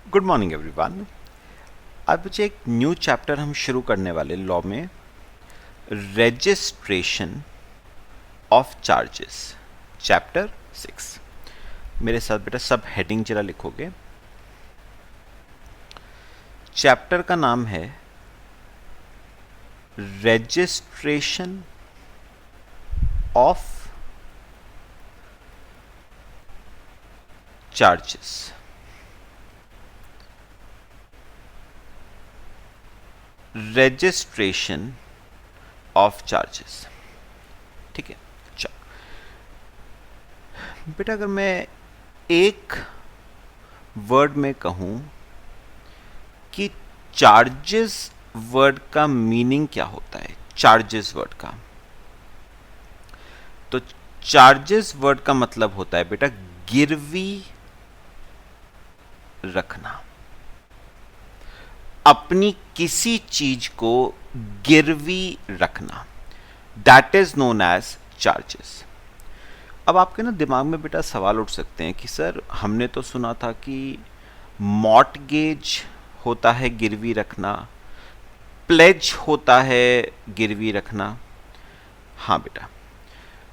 Good morning everyone. आज बच्चे एक न्यू चैप्टर हम शुरू करने वाले लॉ में, रजिस्ट्रेशन ऑफ चार्जेस, चैप्टर 6। मेरे साथ बेटा सब हेडिंग जरा लिखोगे। चैप्टर का नाम है registration of charges. Registration of charges, ठीक है। अच्छा बेटा, अगर मैं एक वर्ड में कहूं कि चार्जेस वर्ड का मीनिंग क्या होता है, चार्जेस वर्ड का, तो चार्जेस वर्ड का मतलब होता है बेटा गिरवी रखना, अपनी किसी चीज को गिरवी रखना, that is known as charges. अब आपके ना दिमाग में बेटा सवाल उठ सकते हैं कि सर हमने तो सुना था कि मॉर्टगेज होता है गिरवी रखना, प्लेज होता है गिरवी रखना। हाँ बेटा,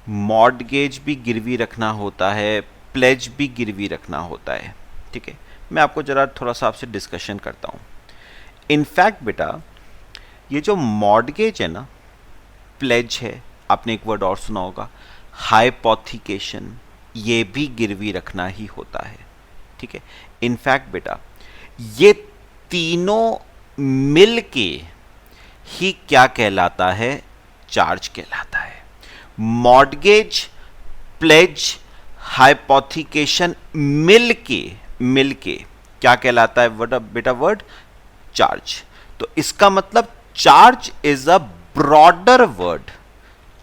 मॉर्टगेज भी गिरवी रखना होता है, प्लेज भी गिरवी रखना होता है, ठीक है। मैं आपको जरा थोड़ा सा आपसे डिस्कशन करता हूं। इनफैक्ट बेटा, ये जो मॉर्टगेज है ना, प्लेज है, आपने एक वर्ड और सुना होगा हाइपोथिकेशन, ये भी गिरवी रखना ही होता है, ठीक है। इनफैक्ट बेटा, ये तीनों मिल के ही क्या कहलाता है, चार्ज कहलाता है। मॉर्टगेज, प्लेज, हाइपोथिकेशन मिलके क्या कहलाता है वर्ड बेटा, वर्ड चार्ज। तो इसका मतलब charge is a broader word,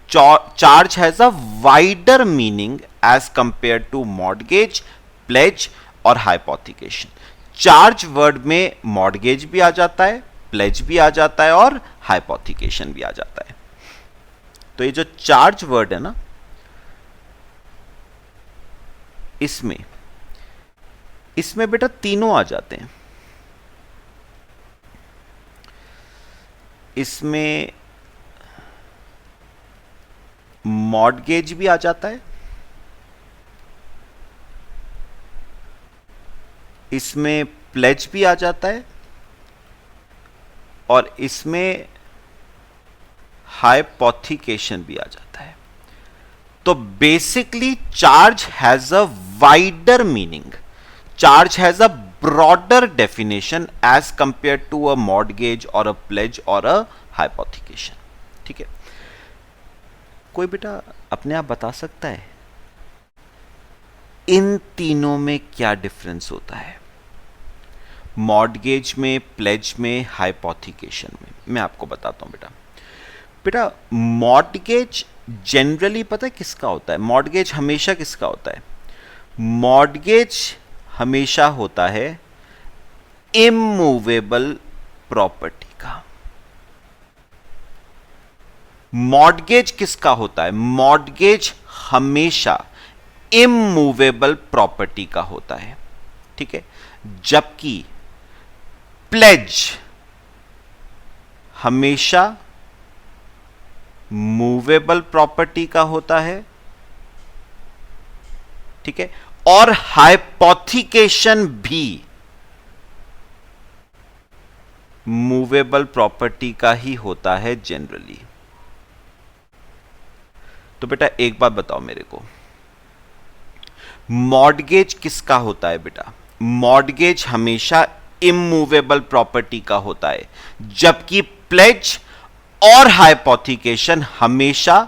charge has a wider meaning as compare to mortgage, pledge और हाइपोथिकेशन। चार्ज वर्ड में मॉर्टगेज भी आ जाता है, प्लेज भी आ जाता है और हाइपोथिकेशन भी आ जाता है। तो ये जो चार्ज वर्ड है ना, इसमें बेटा तीनों आ जाते हैं। इसमें मॉर्टगेज भी आ जाता है, इसमें प्लेज भी आ जाता है और इसमें हाइपोथिकेशन भी आ जाता है। तो basically charge has a wider meaning, charge has a broader definition as compare to a mortgage और अ प्लेज और अ हाइपोथिकेशन, ठीक है। कोई बेटा अपने आप बता सकता है इन तीनों में क्या डिफरेंस होता है, मॉर्टगेज में, प्लेज में, हाइपोथिकेशन में? मैं आपको बताता हूं बेटा। बेटा मॉर्टगेज जनरली पता है किसका होता है, मॉर्टगेज हमेशा किसका होता है, मॉर्टगेज हमेशा होता है इमूवेबल प्रॉपर्टी का। मॉर्टगेज किसका होता है, मॉर्टगेज हमेशा इमूवेबल प्रॉपर्टी का होता है, ठीक है। जबकि प्लेज हमेशा मूवेबल प्रॉपर्टी का होता है, ठीक है। और हाइपोथिकेशन भी मूवेबल प्रॉपर्टी का ही होता है जनरली। तो बेटा एक बात बताओ मेरे को, मॉर्टगेज किसका होता है बेटा, मॉर्टगेज हमेशा इमूवेबल प्रॉपर्टी का होता है, जबकि प्लेज और हाइपोथिकेशन हमेशा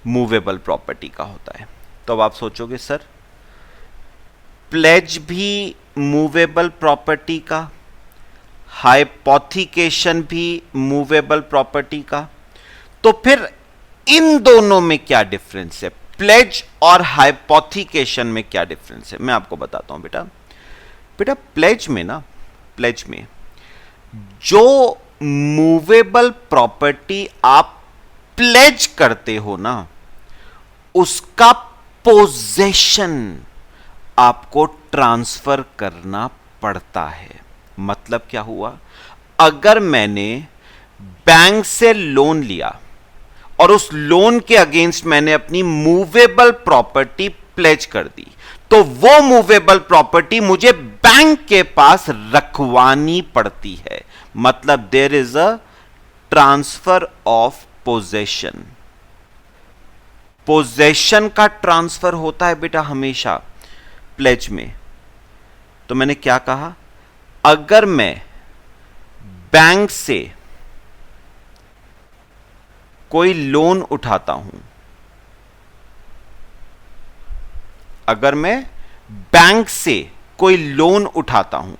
मूवेबल प्रॉपर्टी का होता है। तो अब आप सोचोगे सर प्लेज भी मूवेबल प्रॉपर्टी का, हाइपोथिकेशन भी मूवेबल प्रॉपर्टी का, तो फिर इन दोनों में क्या डिफरेंस है, प्लेज और हाइपोथिकेशन में क्या डिफरेंस है? मैं आपको बताता हूं बेटा। बेटा प्लेज में ना, प्लेज में जो मूवेबल प्रॉपर्टी आप प्लेज करते हो ना, उसका पोजेशन आपको ट्रांसफर करना पड़ता है। मतलब क्या हुआ, अगर मैंने बैंक से लोन लिया और उस लोन के अगेंस्ट मैंने अपनी मूवेबल प्रॉपर्टी प्लेज कर दी, तो वो मूवेबल प्रॉपर्टी मुझे बैंक के पास रखवानी पड़ती है। मतलब there is a transfer of possession. Possession का ट्रांसफर होता है बेटा हमेशा प्लेज में। तो मैंने क्या कहा, अगर मैं बैंक से कोई लोन उठाता हूं, अगर मैं बैंक से कोई लोन उठाता हूं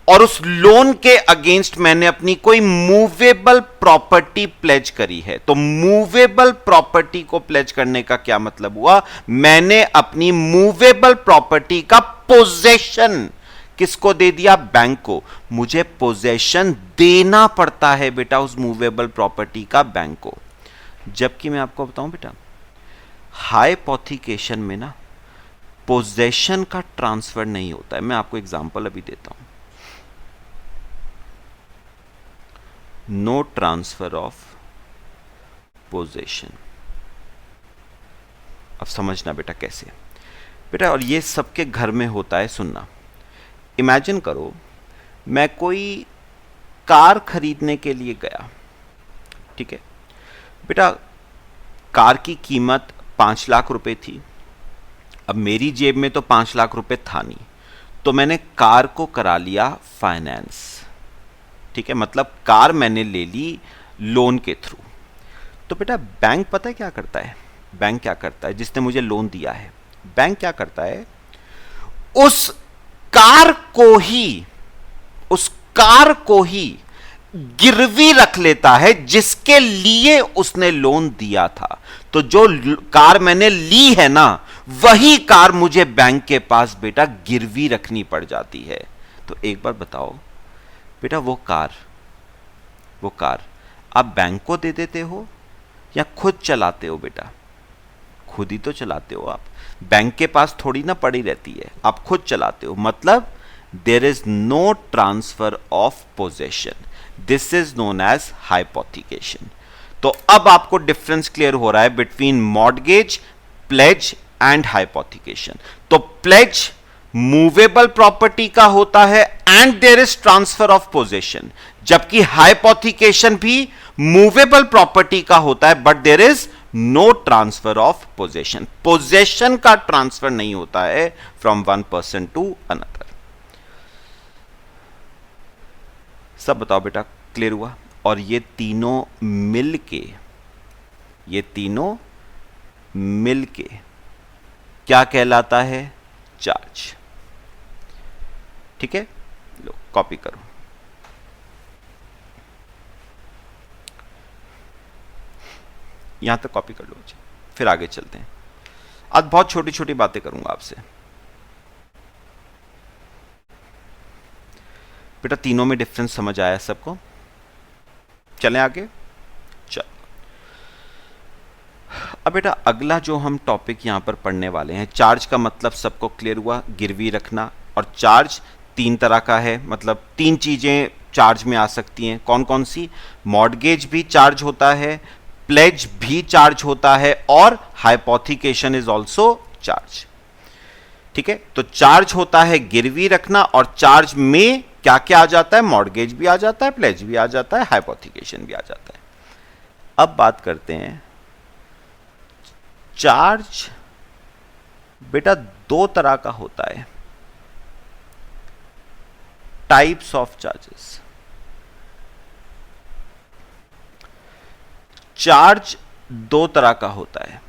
और उस लोन के अगेंस्ट मैंने अपनी कोई मूवेबल प्रॉपर्टी प्लेज करी है, तो मूवेबल प्रॉपर्टी को प्लेज करने का क्या मतलब हुआ, मैंने अपनी मूवेबल प्रॉपर्टी का पोजेशन किसको दे दिया, बैंक को। मुझे पोजेशन देना पड़ता है बेटा उस मूवेबल प्रॉपर्टी का बैंक को। जबकि मैं आपको बताऊं बेटा, हाइपोथिकेशन में ना पोजेशन का ट्रांसफर नहीं होता है। मैं आपको एग्जांपल अभी देता हूं। No transfer of possession. अब समझना बेटा कैसे बेटा, और ये सबके घर में होता है। सुनना, इमेजिन करो मैं कोई कार खरीदने के लिए गया, ठीक है बेटा, कार की कीमत 5 लाख रुपए थी। अब मेरी जेब में तो 5 लाख रुपए था नहीं, तो मैंने कार को करा लिया फाइनेंस, ठीक है, मतलब कार मैंने ले ली लोन के थ्रू। तो बेटा बैंक पता है क्या करता है, बैंक क्या करता है, जिसने मुझे लोन दिया है, बैंक क्या करता है, उस कार को ही गिरवी रख लेता है जिसके लिए उसने लोन दिया था। तो जो कार मैंने ली है ना, वही कार मुझे बैंक के पास बेटा गिरवी रखनी पड़ जाती है। तो एक बार बताओ बेटा, वो कार आप बैंक को दे देते हो या खुद चलाते हो बेटा? खुद ही तो चलाते हो आप, बैंक के पास थोड़ी ना पड़ी रहती है, आप खुद चलाते हो। मतलब there is no transfer of possession, this is known as hypothecation. तो अब आपको डिफरेंस क्लियर हो रहा है between mortgage, pledge and hypothecation. तो प्लेज मूवेबल प्रॉपर्टी का होता है and there is transfer of possession, जबकि हाइपोथिकेशन भी मूवेबल प्रॉपर्टी का होता है but there is no transfer of possession. Possession का ट्रांसफर नहीं होता है from one person to another. सब बताओ बेटा, क्लियर हुआ? और ये तीनों मिलके क्या कहलाता है, चार्ज। ठीक है, लो कॉपी करो। यहां तक कॉपी कर लो, फिर आगे चलते हैं। आज बहुत छोटी छोटी बातें करूंगा आपसे बेटा। तीनों में डिफरेंस समझ आया सबको? चलें आगे। चल, अब बेटा अगला जो हम टॉपिक यहां पर पढ़ने वाले हैं, चार्ज का मतलब सबको क्लियर हुआ, गिरवी रखना। और चार्ज 3 तरह का है, मतलब 3 चीजें चार्ज में आ सकती हैं। कौन कौन सी? मॉर्गेज भी चार्ज होता है, प्लेज भी चार्ज होता है, और हाइपोथिकेशन इज ऑल्सो चार्ज। ठीक है, तो चार्ज होता है गिरवी रखना, और चार्ज में क्या क्या आ जाता है? मॉर्गेज भी आ जाता है, प्लेज भी आ जाता है, हाइपोथिकेशन भी आ जाता है। अब बात करते हैं चार्ज। बेटा 2 तरह का होता है, टाइप्स ऑफ चार्जेस। चार्ज 2 तरह का होता है।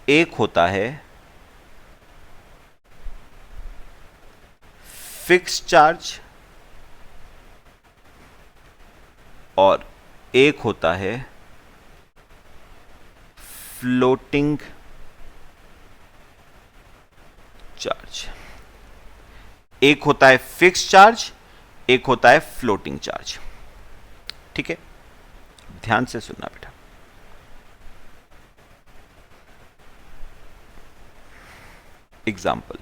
एक होता है फिक्स्ड चार्ज, और एक होता है फ्लोटिंग चार्ज। एक होता है फिक्स्ड चार्ज, एक होता है फ्लोटिंग चार्ज। ठीक है, ध्यान से सुनना बेटा। एग्जाम्पल,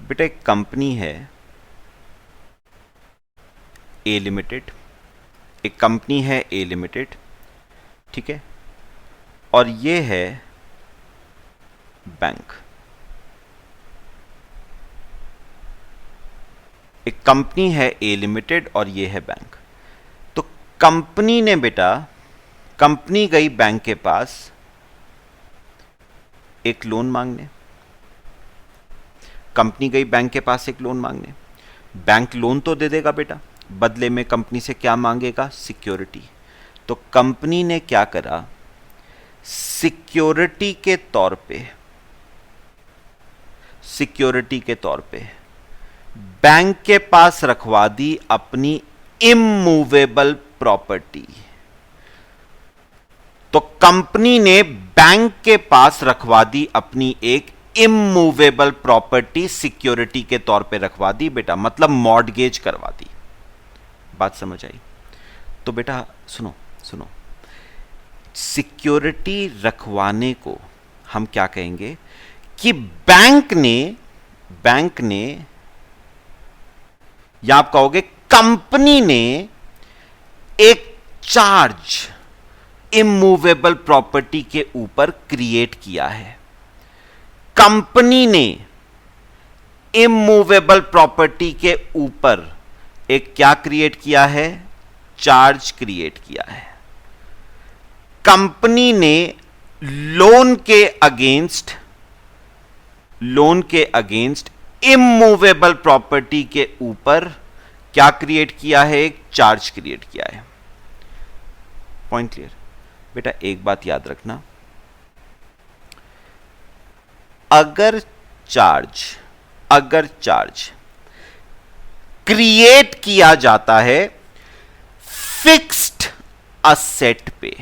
बेटा एक कंपनी है ए लिमिटेड, एक कंपनी है ए लिमिटेड, ठीक है, और ये है बैंक। एक कंपनी है ए लिमिटेड और ये है बैंक। तो कंपनी ने बेटा, कंपनी गई बैंक के पास एक लोन मांगने, कंपनी गई बैंक के पास एक लोन मांगने। बैंक लोन तो दे देगा बेटा, बदले में कंपनी से क्या मांगेगा? सिक्योरिटी। तो कंपनी ने क्या करा, सिक्योरिटी के तौर पे, सिक्योरिटी के तौर पे बैंक के पास रखवा दी अपनी इमूवेबल प्रॉपर्टी। तो कंपनी ने बैंक के पास रखवा दी अपनी एक इमूवेबल प्रॉपर्टी, सिक्योरिटी के तौर पे रखवा दी बेटा, मतलब मॉर्टगेज करवा दी। बात समझ आई? तो बेटा सुनो सुनो, सिक्योरिटी रखवाने को हम क्या कहेंगे कि बैंक ने या आप कहोगे कंपनी ने एक चार्ज इमूवेबल प्रॉपर्टी के ऊपर क्रिएट किया है। कंपनी ने इमूवेबल प्रॉपर्टी के ऊपर एक क्या क्रिएट किया है? चार्ज क्रिएट किया है। कंपनी ने लोन के अगेंस्ट इमूवेबल प्रॉपर्टी के ऊपर क्या क्रिएट किया है? एक चार्ज क्रिएट किया है। Point clear? बेटा एक बात याद रखना, अगर चार्ज क्रिएट किया जाता है फिक्स्ड असेट पे,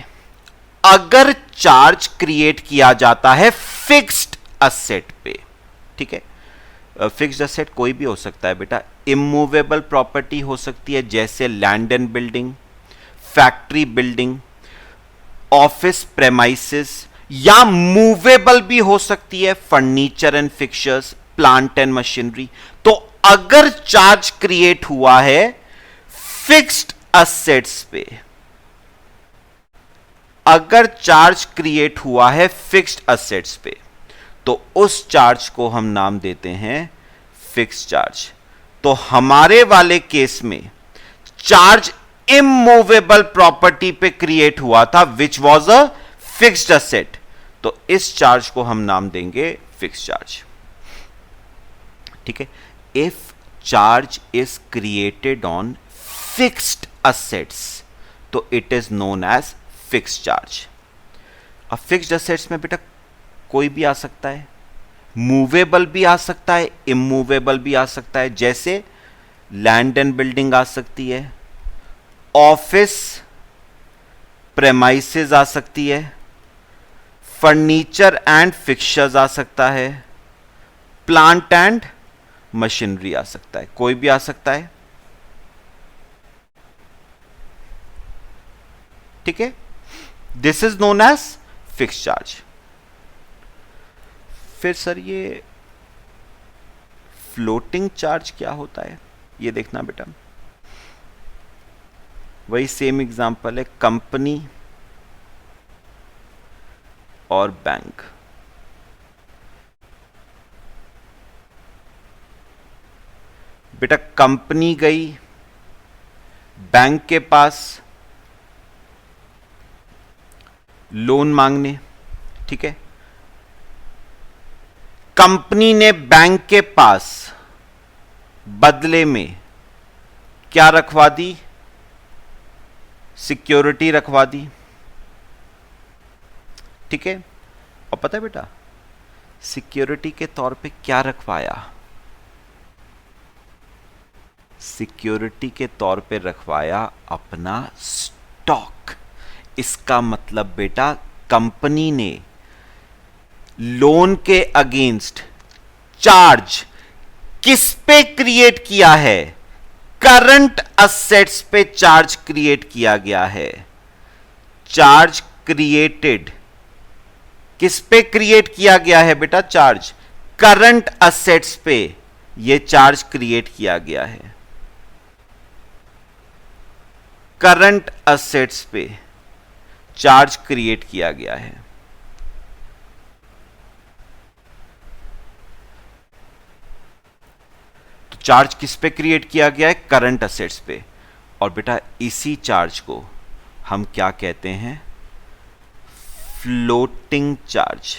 अगर चार्ज क्रिएट किया जाता है फिक्स्ड असेट पे, ठीक है, फिक्स्ड असेट कोई भी हो सकता है बेटा, इमूवेबल प्रॉपर्टी हो सकती है जैसे land and building, factory building, office premises, या मूवेबल भी हो सकती है furniture and fixtures, plant and machinery. तो अगर चार्ज क्रिएट हुआ है फिक्स्ड असेट्स पे, अगर चार्ज क्रिएट हुआ है फिक्स्ड असेट्स पे, तो उस चार्ज को हम नाम देते हैं फिक्स्ड चार्ज। तो हमारे वाले केस में चार्ज इमूवेबल प्रॉपर्टी पे क्रिएट हुआ था which was a fixed asset, तो इस चार्ज को हम नाम देंगे फिक्स्ड चार्ज। ठीक है, if charge is created on fixed assets तो it is known as fixed charge. अब फिक्स्ड असेट्स में बेटा कोई भी आ सकता है, मूवेबल भी आ सकता है, इमूवेबल भी आ सकता है, जैसे लैंड एंड बिल्डिंग आ सकती है, ऑफिस प्रेमाइसेस आ सकती है, फर्नीचर एंड फिक्चर्स आ सकता है, प्लांट एंड मशीनरी आ सकता है, कोई भी आ सकता है। ठीक है, this is known as fixed charge. फिर सर ये फ्लोटिंग चार्ज क्या होता है, ये देखना बेटा। वही सेम एग्जांपल है, कंपनी और बैंक। बेटा कंपनी गई बैंक के पास लोन मांगने, ठीक है, कंपनी ने बैंक के पास बदले में क्या रखवा दी? सिक्योरिटी रखवा दी। ठीक है, और पता है बेटा सिक्योरिटी के तौर पे क्या रखवाया? सिक्योरिटी के तौर पे रखवाया अपना स्टॉक। इसका मतलब बेटा कंपनी ने लोन के अगेंस्ट चार्ज किस पे क्रिएट किया है? करंट असेट्स पे चार्ज क्रिएट किया गया है। चार्ज क्रिएटेड, किस पे क्रिएट किया गया है बेटा? चार्ज करंट असेट्स पे ये चार्ज क्रिएट किया गया है, करंट असेट्स पे चार्ज क्रिएट किया गया है। तो चार्ज किस पे क्रिएट किया गया है? करंट असेट्स पे। और बेटा इसी चार्ज को हम क्या कहते हैं? फ्लोटिंग चार्ज,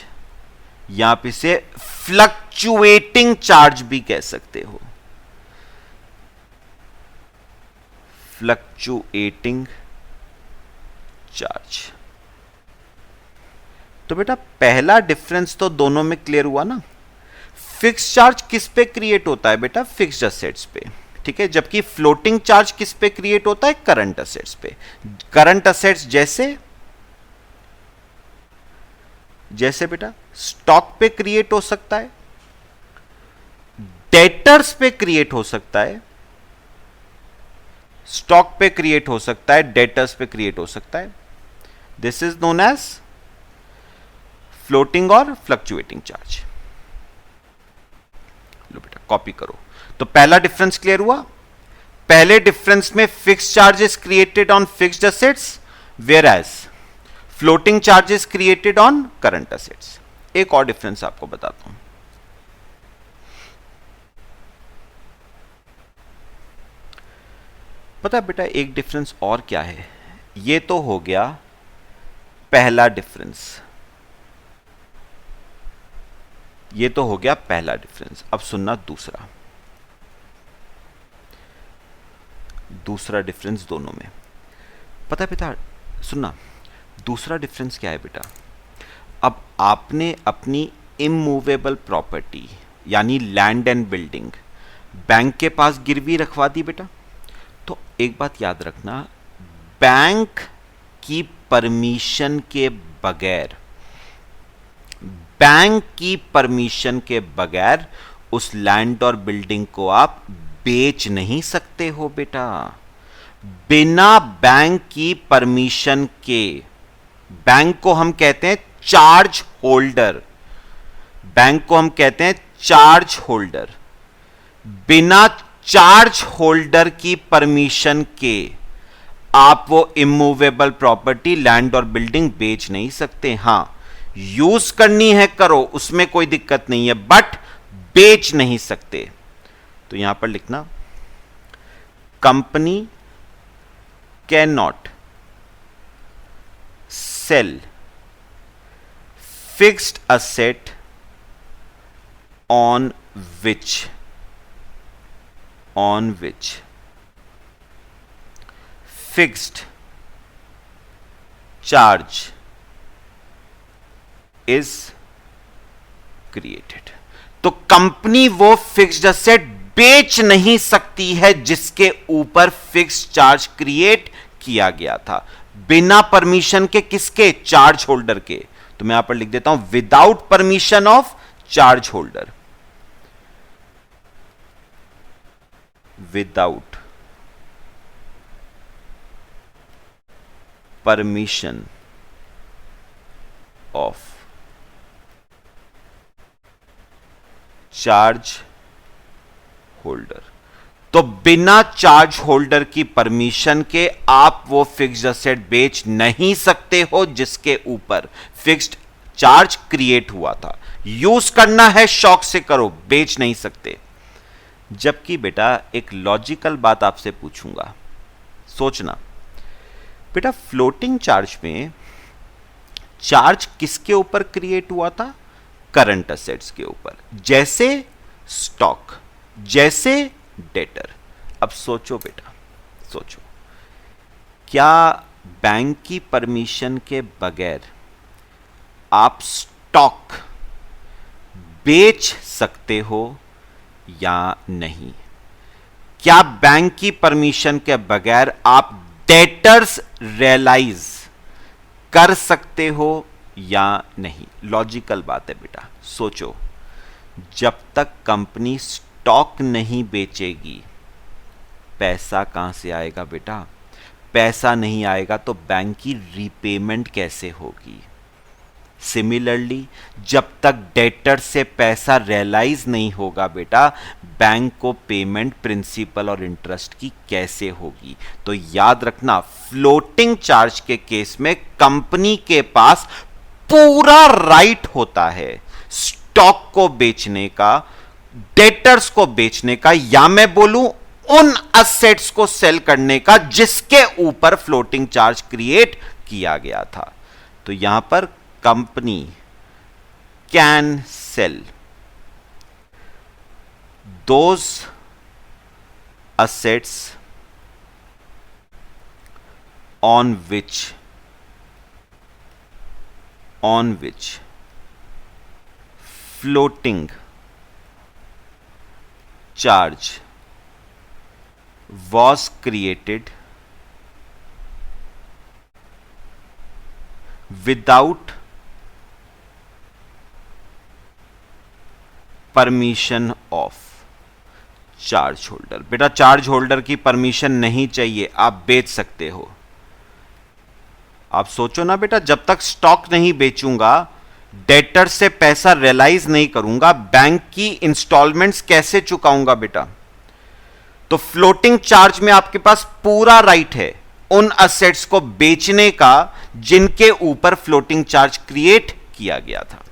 यहां पे से फ्लक्चुएटिंग चार्ज भी कह सकते हो, फ्लक्चुएटिंग चार्ज। तो बेटा पहला डिफरेंस तो दोनों में क्लियर हुआ ना। फिक्स चार्ज किस पे क्रिएट होता है बेटा? फिक्स्ड असेट्स पे, ठीक है। जबकि फ्लोटिंग चार्ज किस पे क्रिएट होता है? करंट असेट्स पे। करंट असेट्स जैसे बेटा स्टॉक पे क्रिएट हो सकता है, डेटर्स पे क्रिएट हो सकता है, स्टॉक पे क्रिएट हो सकता है, डेटर्स पे क्रिएट हो सकता है। This is known as floating और फ्लक्चुएटिंग चार्ज। लो बेटा कॉपी करो। तो पहला डिफरेंस क्लियर हुआ। पहले डिफरेंस में fixed charges created on fixed assets, whereas floating charges created on current assets. एक और डिफरेंस आपको बताता हूं। पता है बेटा एक डिफरेंस और क्या है? ये तो हो गया पहला डिफरेंस, ये तो हो गया पहला डिफरेंस। अब सुनना दूसरा, दूसरा डिफरेंस दोनों में। पता है बेटा सुनना, दूसरा डिफरेंस क्या है बेटा? अब आपने अपनी इमूवेबल प्रॉपर्टी यानी लैंड एंड बिल्डिंग बैंक के पास गिरवी रखवा दी बेटा। तो एक बात याद रखना, बैंक की परमिशन के बगैर, बैंक की परमिशन के बगैर उस लैंड और बिल्डिंग को आप बेच नहीं सकते हो बेटा। बिना बैंक की परमिशन के, बैंक को हम कहते हैं चार्ज होल्डर, बैंक को हम कहते हैं चार्ज होल्डर। बिना चार्ज होल्डर की परमिशन के आप वो इमूवेबल प्रॉपर्टी लैंड और बिल्डिंग बेच नहीं सकते। हां यूज करनी है करो, उसमें कोई दिक्कत नहीं है, बट बेच नहीं सकते। तो यहां पर लिखना, company can not sell fixed asset on which fixed charge is created। तो कंपनी वो फिक्स्ड असेट बेच नहीं सकती है जिसके ऊपर फिक्स्ड चार्ज क्रिएट किया गया था, बिना परमिशन के। किसके? चार्ज होल्डर के। तो मैं यहां पर लिख देता हूं without permission of charge holder, without permission of charge holder. तो बिना चार्ज होल्डर की परमिशन के आप वो फिक्स्ड असेट बेच नहीं सकते हो जिसके ऊपर फिक्स्ड चार्ज क्रिएट हुआ था। यूज करना है शौक से करो, बेच नहीं सकते। जबकि बेटा एक लॉजिकल बात आपसे पूछूंगा, सोचना बेटा, फ्लोटिंग चार्ज में चार्ज किसके ऊपर क्रिएट हुआ था? करंट असेट्स के ऊपर, जैसे स्टॉक, जैसे डेटर। अब सोचो बेटा, सोचो, क्या बैंक की परमिशन के बगैर आप स्टॉक बेच सकते हो या नहीं? क्या बैंक की परमिशन के बगैर आप डेटर्स रियलाइज कर सकते हो या नहीं? लॉजिकल बात है बेटा, सोचो। जब तक कंपनी स्टॉक नहीं बेचेगी, पैसा कहां से आएगा बेटा? पैसा नहीं आएगा तो बैंक की रीपेमेंट कैसे होगी? सिमिलरली जब तक डेटर से पैसा रियलाइज नहीं होगा बेटा, बैंक को पेमेंट प्रिंसिपल और इंटरेस्ट की कैसे होगी? तो याद रखना, फ्लोटिंग चार्ज के केस में कंपनी के पास पूरा राइट होता है स्टॉक को बेचने का, डेटर्स को बेचने का, या मैं बोलूं उन असेट्स को सेल करने का जिसके ऊपर फ्लोटिंग चार्ज क्रिएट किया गया था। तो यहां पर company can sell those assets on which floating charge was created without permission of charge holder. बेटा चार्ज होल्डर की परमिशन नहीं चाहिए, आप बेच सकते हो। आप सोचो ना बेटा, जब तक स्टॉक नहीं बेचूंगा, डेटर से पैसा रियलाइज नहीं करूंगा, बैंक की इंस्टॉलमेंट्स कैसे चुकाऊंगा बेटा? तो फ्लोटिंग चार्ज में आपके पास पूरा राइट है उन असेट्स को बेचने का जिनके ऊपर फ्लोटिंग चार्ज क्रिएट किया गया था।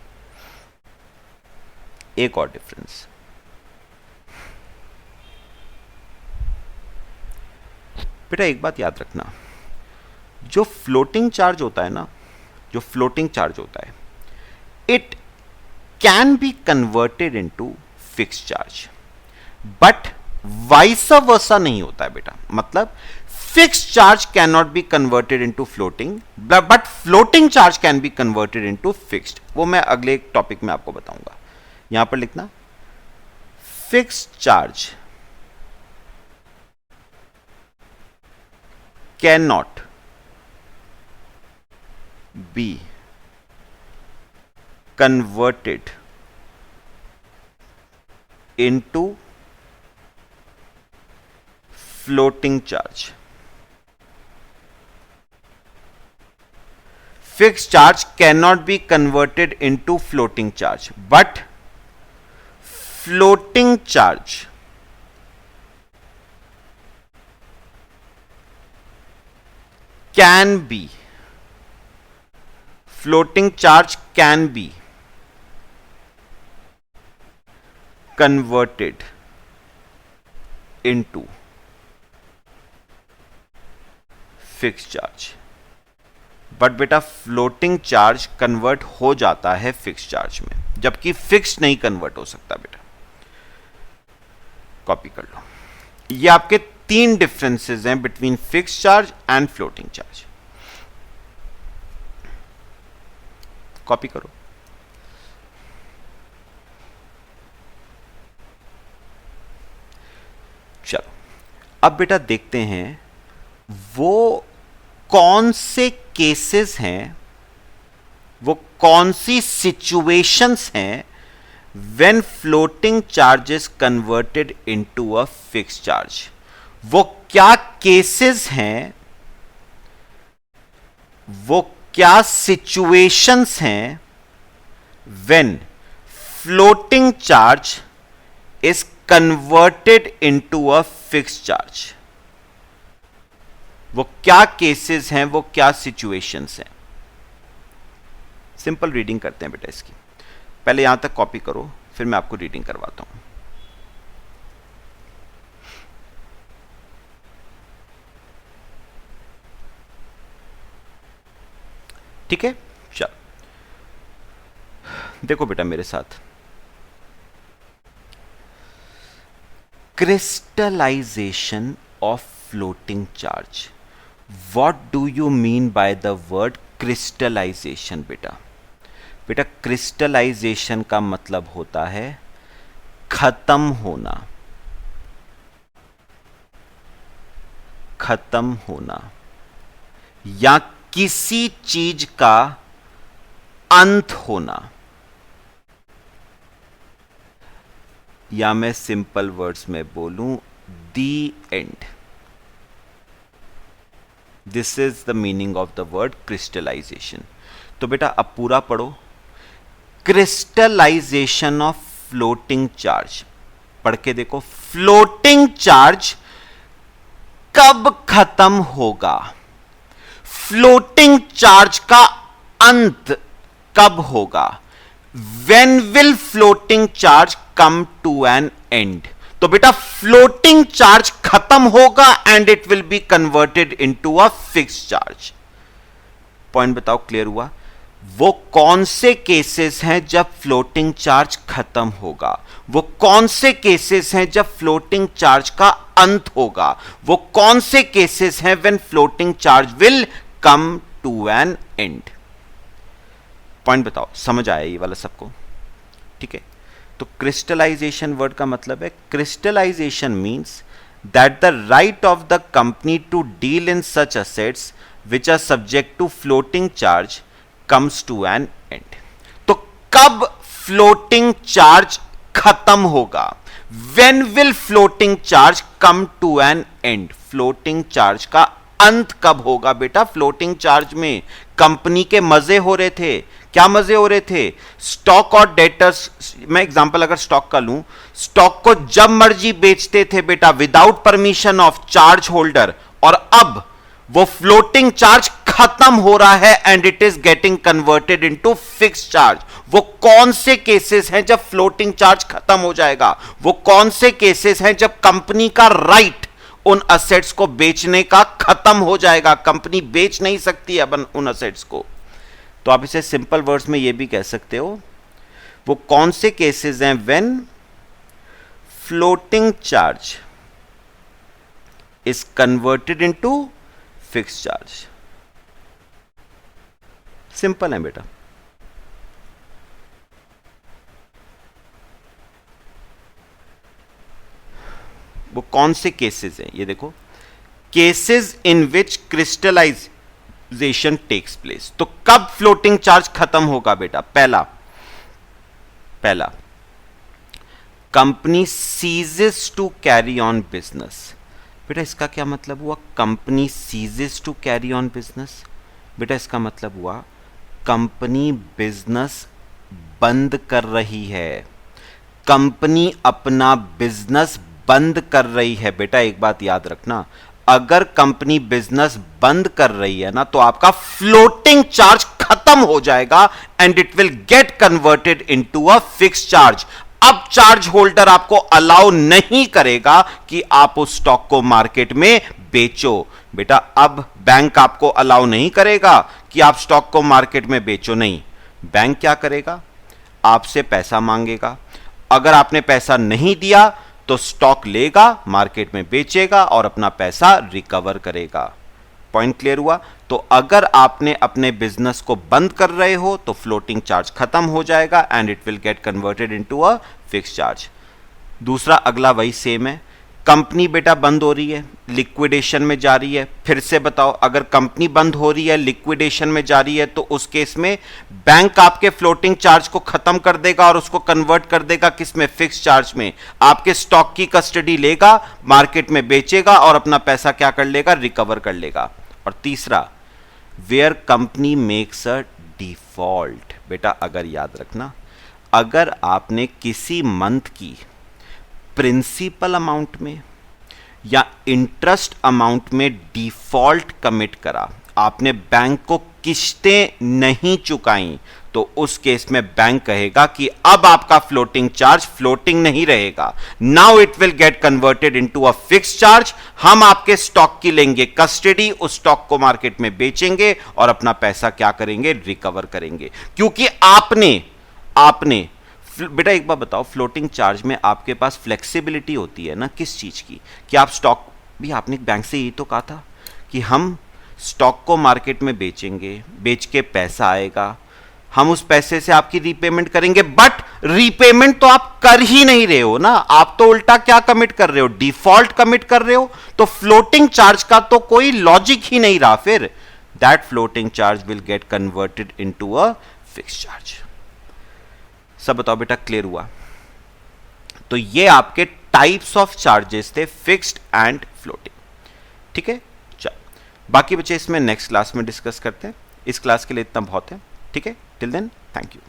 एक और डिफरेंस, बेटा एक बात याद रखना, जो फ्लोटिंग चार्ज होता है ना, जो फ्लोटिंग चार्ज होता है, it can be converted into fixed charge, but vice versa नहीं होता है बेटा। मतलब fixed charge can not be converted into floating, but floating charge can be converted into fixed. वो मैं अगले एक टॉपिक में आपको बताऊंगा। यहां पर लिखना, fixed charge can not be converted into floating charge. Fixed charge cannot be converted into floating charge, but floating charge can be converted into fixed charge, but बेटा फ्लोटिंग चार्ज कन्वर्ट हो जाता है फिक्स चार्ज में, जबकि fix नहीं convert हो सकता बेटा। कॉपी कर लो। ये आपके तीन डिफरेंसेस हैं between fix charge and floating charge. Copy करो। चलो अब बेटा देखते हैं वो कौन से केसेस हैं, वो कौन सी सिचुएशंस हैं when floating charges converted into a fixed charge. वो क्या केसेस हैं, वो क्या सिचुएशंस हैं when floating charge is converted into a fixed charge. वो क्या केसेस हैं, वो क्या सिचुएशंस हैं। सिंपल रीडिंग करते हैं बेटा इसकी। पहले यहां तक कॉपी करो, फिर मैं आपको रीडिंग करवाता हूं। ठीक है, चलो देखो बेटा मेरे साथ। Crystallisation of floating charge. What do you mean by the word crystallization बेटा? बेटा क्रिस्टलाइजेशन का मतलब होता है खत्म होना, खत्म होना, या किसी चीज का अंत होना, या मैं सिंपल वर्ड्स में बोलूं the end. This is the meaning of the word crystallization. तो बेटा अब पूरा पढ़ो। क्रिस्टलाइजेशन ऑफ फ्लोटिंग चार्ज, पढ़ के देखो। फ्लोटिंग चार्ज कब खत्म होगा? फ्लोटिंग चार्ज का अंत कब होगा? When will floating charge come to an end? तो बेटा फ्लोटिंग चार्ज खत्म होगा and it will be converted into a fixed charge. Point बताओ, क्लियर हुआ? वो कौन से केसेस हैं जब फ्लोटिंग चार्ज खत्म होगा? वो कौन से केसेस हैं जब फ्लोटिंग चार्ज का अंत होगा? वो कौन से केसेस हैं when floating charge will come to an end? Point बताओ, समझ आया ये वाला सबको? ठीक है। तो क्रिस्टलाइजेशन वर्ड का मतलब है, crystallisation means that the right of the company to deal in such assets which are subject to floating charge comes to an end. तो कब फ्लोटिंग चार्ज खत्म होगा? When will floating charge come to an end? Floating charge का अंत कब होगा बेटा? Floating charge में कंपनी के मजे हो रहे थे। क्या मजे हो रहे थे? स्टॉक और डेटर्स, मैं एग्जांपल अगर स्टॉक का लूं, स्टॉक को जब मर्जी बेचते थे बेटा without permission of charge holder, और अब वो फ्लोटिंग चार्ज खत्म हो रहा है and it is getting converted into fixed charge. वो कौन से केसेस हैं जब फ्लोटिंग चार्ज खत्म हो जाएगा? वो कौन से केसेस हैं जब कंपनी का राइट उन असेट्स को बेचने का खत्म हो जाएगा? कंपनी बेच नहीं सकती अब उन असेट्स को। तो आप इसे सिंपल वर्ड्स में ये भी कह सकते हो, वो कौन से केसेस हैं when floating charge is converted into fixed charge. Simple है बेटा। वो कौन से केसेस हैं? ये देखो, cases in which crystallisation takes place. तो कब फ्लोटिंग चार्ज खत्म होगा बेटा? पहला company ceases to carry on business. बेटा इसका क्या मतलब हुआ? Company ceases to carry on business. बेटा इसका मतलब हुआ कंपनी बिजनेस बंद कर रही है। कंपनी अपना बिजनेस बंद कर रही है। बेटा एक बात याद रखना, अगर कंपनी बिजनेस बंद कर रही है ना, तो आपका फ्लोटिंग चार्ज खत्म हो जाएगा and it will get converted into a fixed charge. अब चार्ज होल्डर आपको अलाउ नहीं करेगा कि आप उस स्टॉक को मार्केट में बेचो। बेटा अब बैंक आपको अलाउ नहीं करेगा कि आप स्टॉक को मार्केट में बेचो। नहीं, बैंक क्या करेगा? आपसे पैसा मांगेगा। अगर आपने पैसा नहीं दिया तो स्टॉक लेगा, मार्केट में बेचेगा और अपना पैसा रिकवर करेगा। पॉइंट क्लियर हुआ? तो अगर आपने अपने बिजनेस को बंद कर रहे हो तो फ्लोटिंग चार्ज खत्म हो जाएगा and it will get converted into a fixed charge. दूसरा अगला वही सेम है, कंपनी बेटा बंद हो रही है, लिक्विडेशन में जा रही है। फिर से बताओ, अगर कंपनी बंद हो रही है, लिक्विडेशन में जा रही है, तो उस केस में बैंक आपके फ्लोटिंग चार्ज को खत्म कर देगा और उसको कन्वर्ट कर देगा किसमें? फिक्स्ड चार्ज में। आपके स्टॉक की कस्टडी लेगा, मार्केट में बेचेगा और अपना पैसा क्या कर लेगा? रिकवर कर लेगा। और तीसरा, where company makes a default. बेटा अगर याद रखना, अगर आपने किसी मंथ की प्रिंसिपल अमाउंट में या इंटरेस्ट अमाउंट में डिफॉल्ट कमिट करा, आपने बैंक को किस्तें नहीं चुकाई, तो उस केस में बैंक कहेगा कि अब आपका फ्लोटिंग चार्ज फ्लोटिंग नहीं रहेगा। Now it will get converted into a fixed charge. हम आपके स्टॉक की लेंगे कस्टडी, उस स्टॉक को मार्केट में बेचेंगे और अपना पैसा क्या करेंगे? रिकवर करेंगे। क्योंकि आपने बेटा एक बार बताओ, फ्लोटिंग चार्ज में आपके पास फ्लेक्सिबिलिटी होती है ना, किस चीज की? कि आप स्टॉक भी, आपने बैंक से यही तो कहा था कि हम स्टॉक को मार्केट में बेचेंगे, बेच के पैसा आएगा, हम उस पैसे से आपकी रीपेमेंट करेंगे। बट रीपेमेंट तो आप कर ही नहीं रहे हो ना, आप तो उल्टा क्या कमिट कर रहे हो? डिफॉल्ट कमिट कर रहे हो। तो फ्लोटिंग चार्ज का तो कोई लॉजिक ही नहीं रहा। फिर that floating charge will get converted into a fixed charge. सब बताओ बेटा, क्लियर हुआ? तो ये आपके टाइप्स ऑफ चार्जेस थे, फिक्स्ड एंड फ्लोटिंग। ठीक है, चल बाकी बच्चे इसमें नेक्स्ट क्लास में डिस्कस करते हैं। इस क्लास के लिए इतना बहुत है। ठीक है, टिल देन थैंक यू।